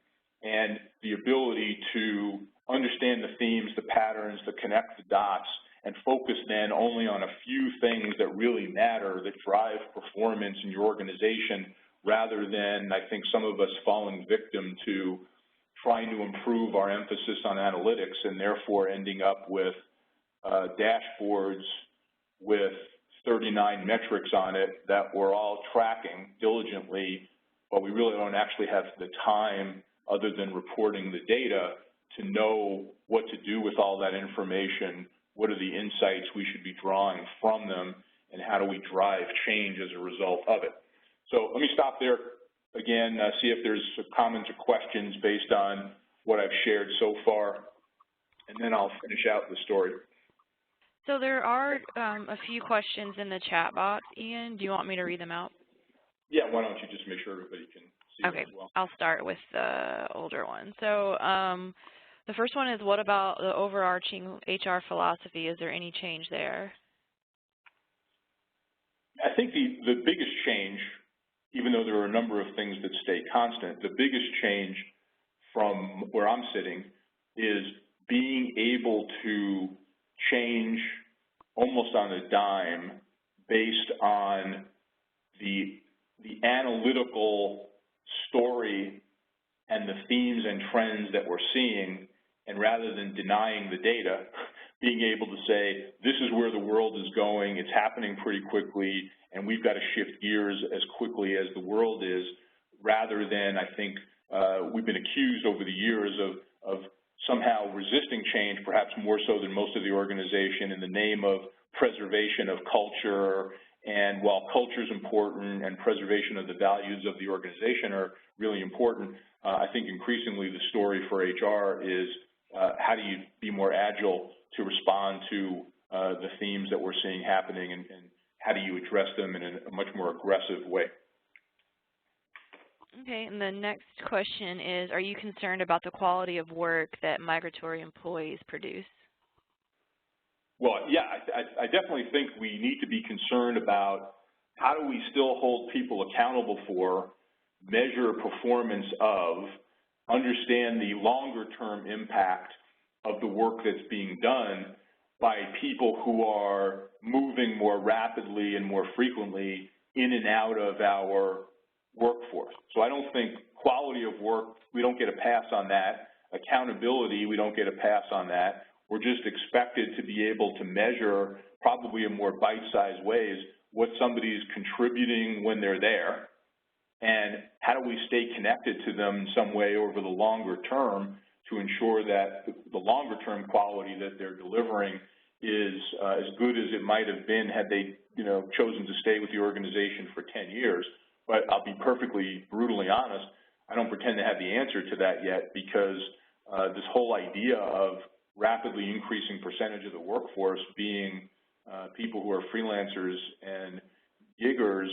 And the ability to understand the themes, the patterns, to connect the dots, and focus then only on a few things that really matter, that drive performance in your organization, rather than, I think, some of us falling victim to trying to improve our emphasis on analytics and therefore ending up with dashboards with 39 metrics on it that we're all tracking diligently, but we really don't actually have the time, other than reporting the data, to know what to do with all that information, what are the insights we should be drawing from them, and how do we drive change as a result of it. So let me stop there again, see if there's comments or questions based on what I've shared so far, and then I'll finish out the story. So there are a few questions in the chat box. Ian, do you want me to read them out? Yeah, why don't you just make sure everybody can see okay, them as well. I'll start with the older one. So the first one is, what about the overarching HR philosophy? Is there any change there? I think the biggest change, even though there are a number of things that stay constant, the biggest change from where I'm sitting is being able to change almost on a dime based on the analytical story and the themes and trends that we're seeing, and rather than denying the data, being able to say, this is where the world is going, it's happening pretty quickly, and we've got to shift gears as quickly as the world is, rather than, I think, we've been accused over the years of somehow resisting change, perhaps more so than most of the organization, in the name of preservation of culture. And while culture is important and preservation of the values of the organization are really important, I think increasingly the story for HR is how do you be more agile to respond to the themes that we're seeing happening, and how do you address them in a much more aggressive way. Okay, and the next question is, are you concerned about the quality of work that migratory employees produce? Well, yeah, I definitely think we need to be concerned about how do we still hold people accountable for, measure performance of, understand the longer-term impact of the work that's being done by people who are moving more rapidly and more frequently in and out of our workforce. So I don't think quality of work, we don't get a pass on that. Accountability, we don't get a pass on that. We're just expected to be able to measure, probably in more bite-sized ways, what somebody's contributing when they're there, and how do we stay connected to them in some way over the longer term to ensure that the longer-term quality that they're delivering is as good as it might have been had they, chosen to stay with the organization for 10 years. But I'll be perfectly brutally honest, I don't pretend to have the answer to that yet, because this whole idea of rapidly increasing percentage of the workforce being people who are freelancers and giggers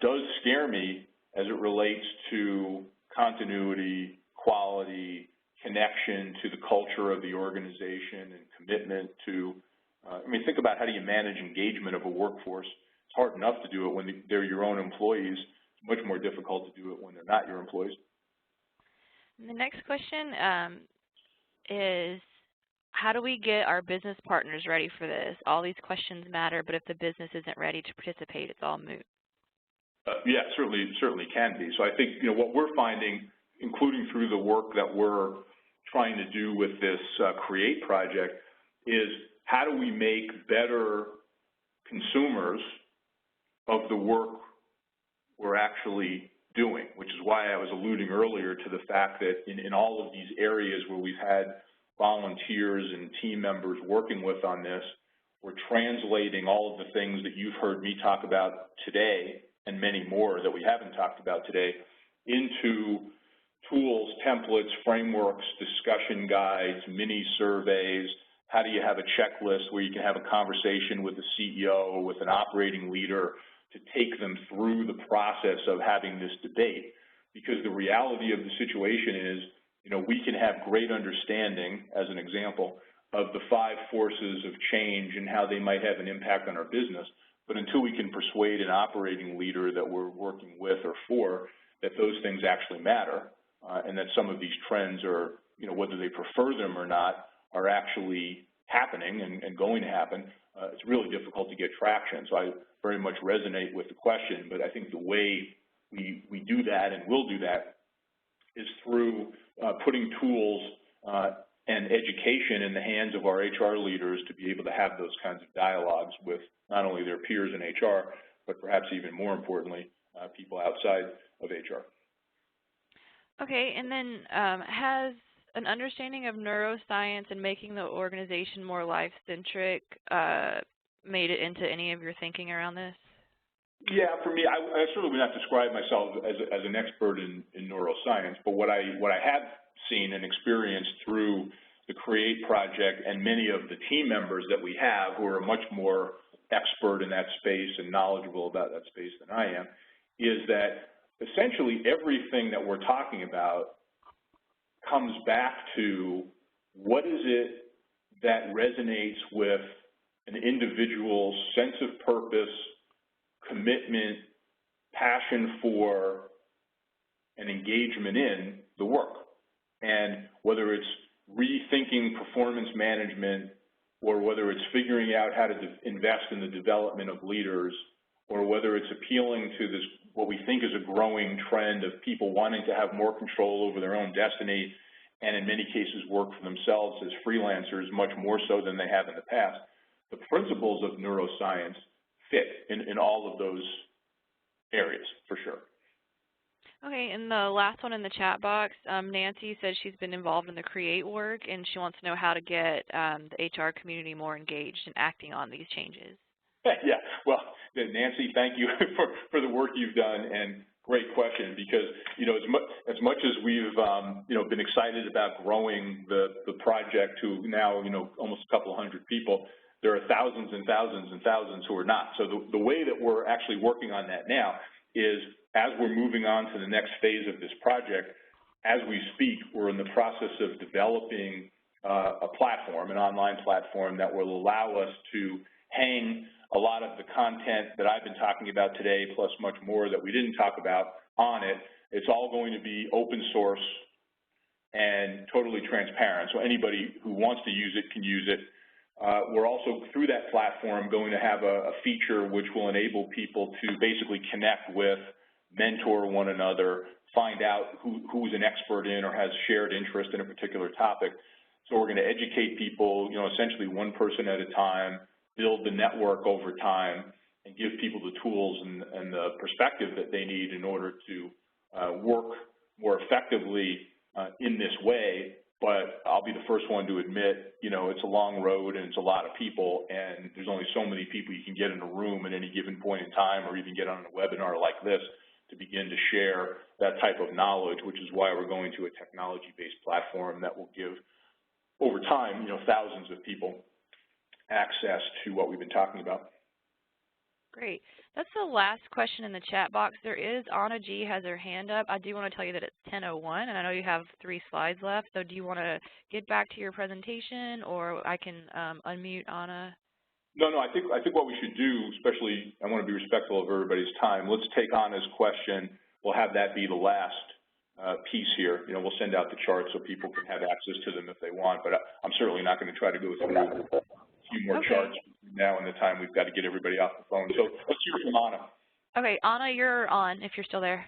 does scare me as it relates to continuity, quality, connection to the culture of the organization, and commitment to, think about how do you manage engagement of a workforce. It's hard enough to do it when they're your own employees. It's much more difficult to do it when they're not your employees. The next question is, how do we get our business partners ready for this? All these questions matter, but if the business isn't ready to participate, it's all moot. Yeah, certainly can be. So I think what we're finding, including through the work that we're trying to do with this CREATE project, is how do we make better consumers of the work we're actually doing, which is why I was alluding earlier to the fact that in all of these areas where we've had volunteers and team members working with on this, we're translating all of the things that you've heard me talk about today, and many more that we haven't talked about today, into tools, templates, frameworks, discussion guides, mini surveys How do you have a checklist where you can have a conversation with the CEO or with an operating leader to take them through the process of having this debate? Because the reality of the situation is, we can have great understanding, as an example, of the 5 forces of change and how they might have an impact on our business. But until we can persuade an operating leader that we're working with or for that those things actually matter, and that some of these trends are, whether they prefer them or not, are actually happening and going to happen, it's really difficult to get traction. So I very much resonate with the question, but I think the way we do that and will do that is through putting tools and education in the hands of our HR leaders to be able to have those kinds of dialogues with not only their peers in HR, but perhaps even more importantly, people outside of HR. Okay, and then has an understanding of neuroscience and making the organization more life-centric made it into any of your thinking around this? Yeah, for me, I certainly would not describe myself as an expert in neuroscience, but what I have seen and experienced through the CREATE project and many of the team members that we have who are much more expert in that space and knowledgeable about that space than I am, is that essentially everything that we're talking about comes back to what is it that resonates with an individual's sense of purpose, commitment, passion for, and engagement in the work. And whether it's rethinking performance management, or whether it's figuring out how to invest in the development of leaders, or whether it's appealing to this, what we think is a growing trend of people wanting to have more control over their own destiny, and in many cases work for themselves as freelancers much more so than they have in the past. The principles of neuroscience fit in all of those areas, for sure. Okay, and the last one in the chat box, Nancy says she's been involved in the CREATE work, and she wants to know how to get the HR community more engaged in acting on these changes. Yeah, well, Nancy, thank you for the work you've done, and great question, because, as much as we've, been excited about growing the project to now, almost a couple hundred people, there are thousands and thousands and thousands who are not. So the way that we're actually working on that now is, as we're moving on to the next phase of this project, as we speak, we're in the process of developing a platform, an online platform that will allow us to hang a lot of the content that I've been talking about today, plus much more that we didn't talk about, on it. It's all going to be open source and totally transparent, so anybody who wants to use it can use it. We're also, through that platform, going to have a feature which will enable people to basically connect with, mentor one another, find out who's an expert in or has shared interest in a particular topic. So we're going to educate people, essentially one person at a time, build the network over time, and give people the tools and the perspective that they need in order to work more effectively in this way. But I'll be the first one to admit, it's a long road and it's a lot of people, and there's only so many people you can get in a room at any given point in time, or even get on a webinar like this to begin to share that type of knowledge, which is why we're going to a technology-based platform that will give, over time, thousands of people access to what we've been talking about. Great. That's the last question in the chat box. There is, Anna G has her hand up. I do want to tell you that it's 10:01, and I know you have 3 slides left, so do you want to get back to your presentation, or I can unmute Anna? No, I think what we should do, especially, I want to be respectful of everybody's time. Let's take Anna's question. We'll have that be the last piece here. We'll send out the charts so people can have access to them if they want, but I'm certainly not going to try to go through a few more charts now in the time we've got to get everybody off the phone. So let's hear from Anna. Okay, Anna, you're on if you're still there.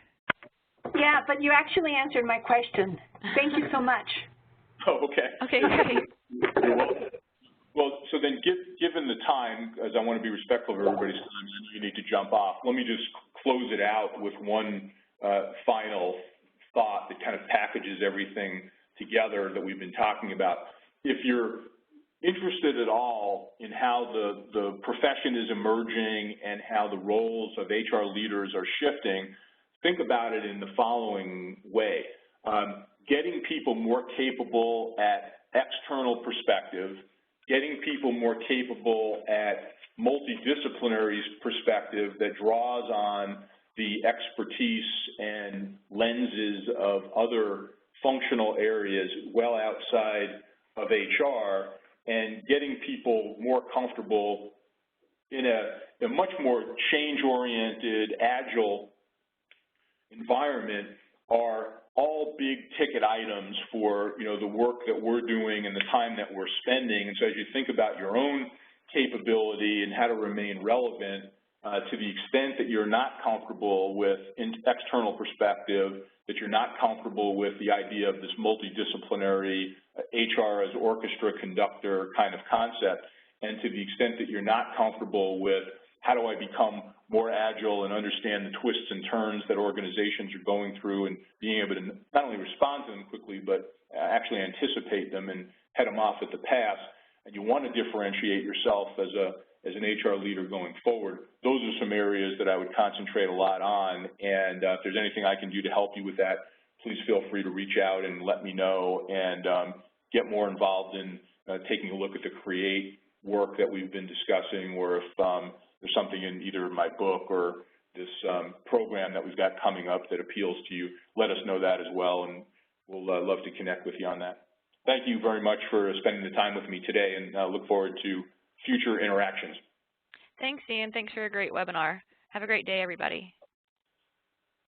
Yeah, but you actually answered my question. Thank you so much. Oh, okay. Okay, great. You're welcome. Well, so then given the time, as I want to be respectful of everybody's time, you need to jump off, let me just close it out with one final thought that kind of packages everything together that we've been talking about. If you're interested at all in how the profession is emerging and how the roles of HR leaders are shifting, think about it in the following way. Getting people more capable at external perspective getting people more capable at multidisciplinary perspective that draws on the expertise and lenses of other functional areas well outside of HR, and getting people more comfortable in a much more change-oriented, agile environment are all big ticket items for, you know, the work that we're doing and the time that we're spending. And so as you think about your own capability and how to remain relevant, to the extent that you're not comfortable with external perspective, that you're not comfortable with the idea of this multidisciplinary HR as orchestra conductor kind of concept, and to the extent that you're not comfortable with how do I become more agile and understand the twists and turns that organizations are going through and being able to not only respond to them quickly, but actually anticipate them and head them off at the pass, and you want to differentiate yourself as an HR leader going forward, those are some areas that I would concentrate a lot on. And if there's anything I can do to help you with that, please feel free to reach out and let me know, and get more involved in taking a look at the CREATE work that we've been discussing, or if there's something in either my book or this program that we've got coming up that appeals to you, let us know that as well, and we'll love to connect with you on that. Thank you very much for spending the time with me today, and I look forward to future interactions. Thanks, Ian. Thanks for a great webinar. Have a great day, everybody.